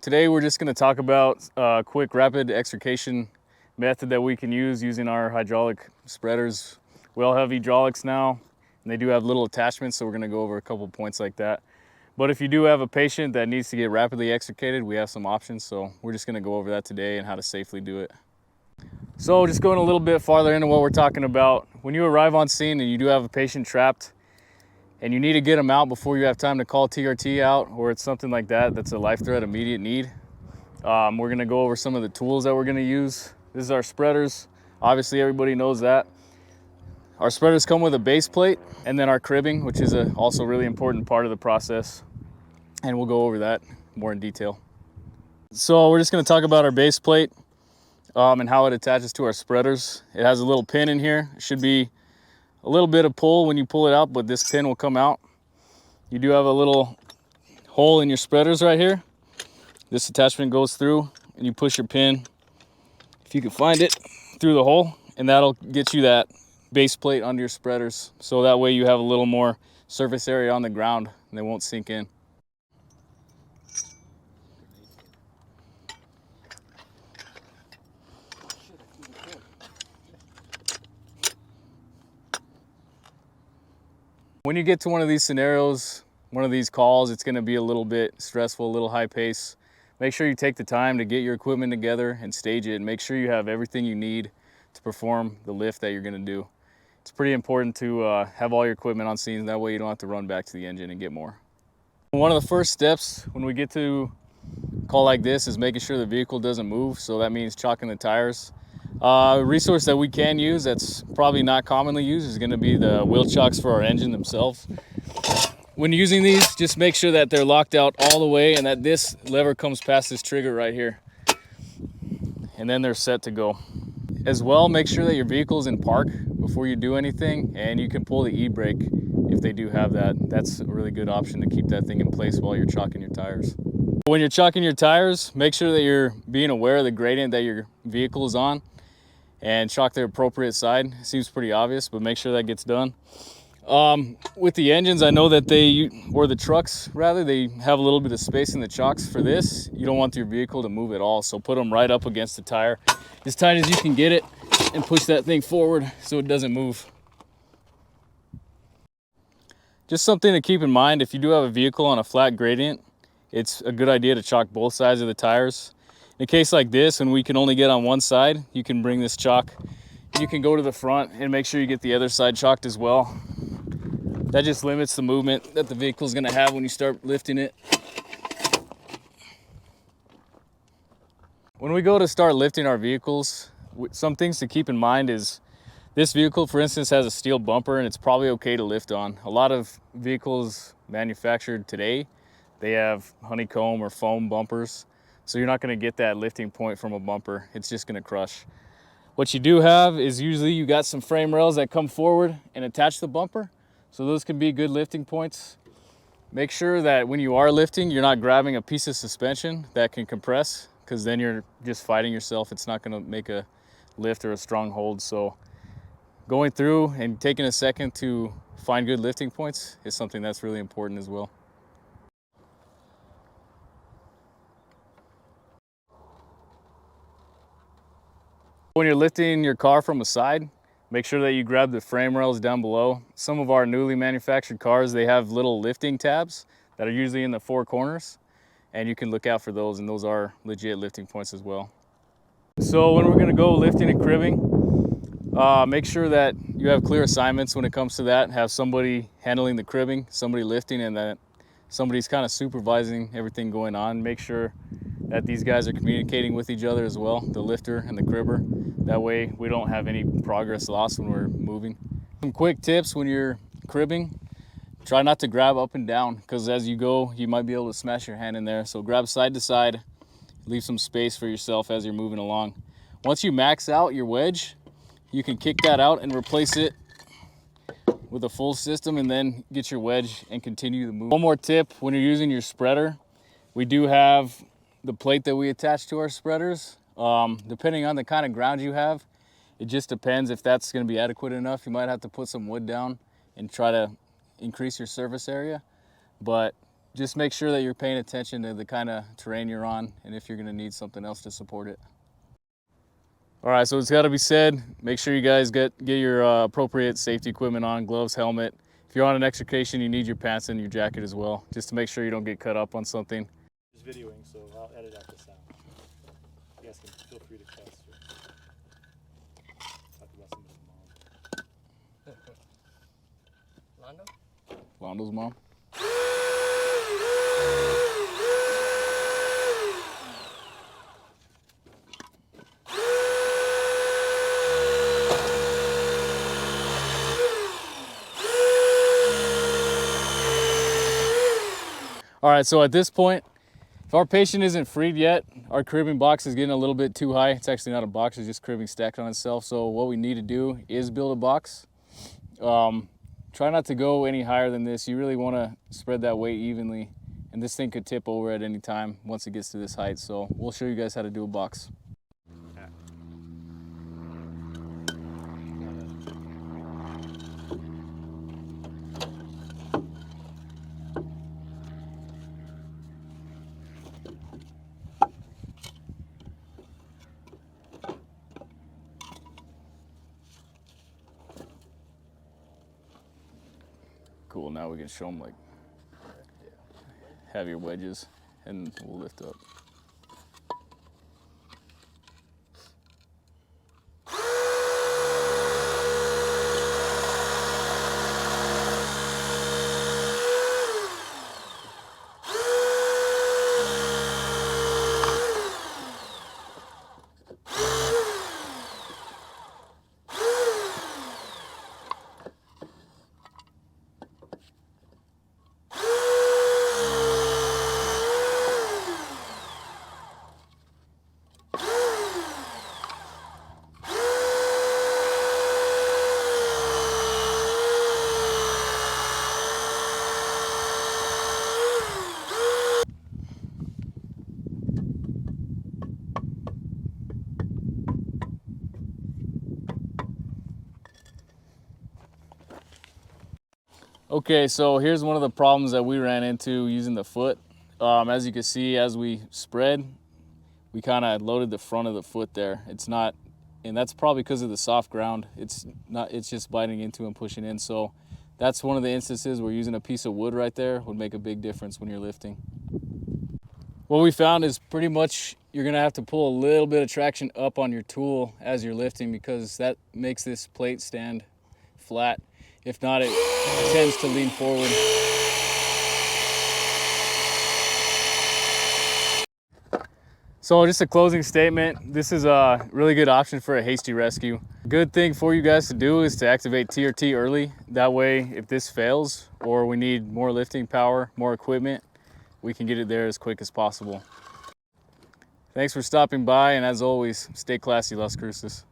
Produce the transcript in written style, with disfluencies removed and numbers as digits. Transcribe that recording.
Today we're just going to talk about a quick rapid extrication method that we can use using our hydraulic spreaders. We all have hydraulics now, and they do have little attachments, so we're going to go over a couple points like that. But if you do have a patient that needs to get rapidly extricated, we have some options, so we're just going to go over that today and how to safely do it. So just going a little bit farther into what we're talking about, when you arrive on scene and you do have a patient trapped and you need to get them out before you have time to call TRT out, or it's something like that that's a life threat immediate need, we're going to go over some of the tools that we're going to use. This is our spreaders. Obviously everybody knows that. Our spreaders come with a base plate and then our cribbing, which is also a really important part of the process, and we'll go over that more in detail. So we're just going to talk about our base plate and how it attaches to our spreaders. It has a little pin in here. It should be a little bit of pull when you pull it out, but this pin will come out. You do have a little hole in your spreaders right here. This attachment goes through and you push your pin, if you can find it, through the hole, and that'll get you that base plate under your spreaders. So that way you have a little more surface area on the ground and they won't sink in. When you get to one of these scenarios, one of these calls, it's going to be a little bit stressful, a little high pace. Make sure you take the time to get your equipment together and stage it, and make sure you have everything you need to perform the lift that you're going to do. It's pretty important to have all your equipment on scene, that way you don't have to run back to the engine and get more. One of the first steps when we get to a call like this is making sure the vehicle doesn't move, so that means chocking the tires. A resource that we can use that's probably not commonly used is going to be the wheel chocks for our engine themselves. When using these, just make sure that they're locked out all the way and that this lever comes past this trigger right here. And then they're set to go. As well, make sure that your vehicle is in park before you do anything, and you can pull the e-brake if they do have that. That's a really good option to keep that thing in place while you're chocking your tires. When you're chocking your tires, make sure that you're being aware of the gradient that your vehicle is on and chock the appropriate side. Seems pretty obvious, but make sure that gets done. With the engines, I know that or the trucks rather, they have a little bit of space in the chocks. For this, you don't want your vehicle to move at all, so put them right up against the tire as tight as you can get it and push that thing forward so it doesn't move. Just something to keep in mind, if you do have a vehicle on a flat gradient, it's a good idea to chock both sides of the tires. In a case like this, when we can only get on one side, you can bring this chock, you can go to the front and make sure you get the other side chocked as well. That just limits the movement that the vehicle is going to have when you start lifting it. When we go to start lifting our vehicles, some things to keep in mind is this vehicle, for instance, has a steel bumper and it's probably okay to lift on. A lot of vehicles manufactured today, they have honeycomb or foam bumpers. So you're not going to get that lifting point from a bumper. It's just going to crush. What you do have is usually you got some frame rails that come forward and attach the bumper. So those can be good lifting points. Make sure that when you are lifting, you're not grabbing a piece of suspension that can compress, because then you're just fighting yourself. It's not going to make a lift or a strong hold. So going through and taking a second to find good lifting points is something that's really important as well. When you're lifting your car from a side, make sure that you grab the frame rails down below. Some of our newly manufactured cars, they have little lifting tabs that are usually in the four corners, and you can look out for those, and those are legit lifting points as well. So when we're going to go lifting and cribbing, make sure that you have clear assignments when it comes to that. Have somebody handling the cribbing, somebody lifting, and that somebody's kind of supervising everything going on. Make sure that these guys are communicating with each other as well, the lifter and the cribber. That way we don't have any progress lost when we're moving. Some quick tips when you're cribbing: try not to grab up and down, because as you go, you might be able to smash your hand in there. So grab side to side, leave some space for yourself as you're moving along. Once you max out your wedge, you can kick that out and replace it with a full system, and then get your wedge and continue the move. One more tip: when you're using your spreader, we do have the plate that we attach to our spreaders. Depending on the kind of ground you have, it just depends if that's going to be adequate enough. You might have to put some wood down and try to increase your surface area, but just make sure that you're paying attention to the kind of terrain you're on and if you're gonna need something else to support it. All right, so it's gotta be said, make sure you guys get your appropriate safety equipment on, gloves, helmet. If you're on an extrication, you need your pants and your jacket as well, just to make sure you don't get cut up on something. Just videoing, so I'll edit out the sound. You guys can feel free to test or talk about somebody's mom. Londo? Londo's mom? All right, so at this point, if our patient isn't freed yet, our cribbing box is getting a little bit too high. It's actually not a box, it's just cribbing stacked on itself. So what we need to do is build a box. Try not to go any higher than this. You really want to spread that weight evenly, and this thing could tip over at any time once it gets to this height. So we'll show you guys how to do a box. Cool, now we can show them, like, have your wedges and we'll lift up. Okay, so here's one of the problems that we ran into using the foot. As you can see, as we spread, we kind of loaded the front of the foot there. It's not, and that's probably because of the soft ground. It's just biting into and pushing in. So that's one of the instances where using a piece of wood right there would make a big difference when you're lifting. What we found is pretty much you're gonna have to pull a little bit of traction up on your tool as you're lifting, because that makes this plate stand flat. If not, it tends to lean forward. So just a closing statement, this is a really good option for a hasty rescue. Good thing for you guys to do is to activate TRT early. That way, if this fails or we need more lifting power, more equipment, we can get it there as quick as possible. Thanks for stopping by, and as always, stay classy, Las Cruces.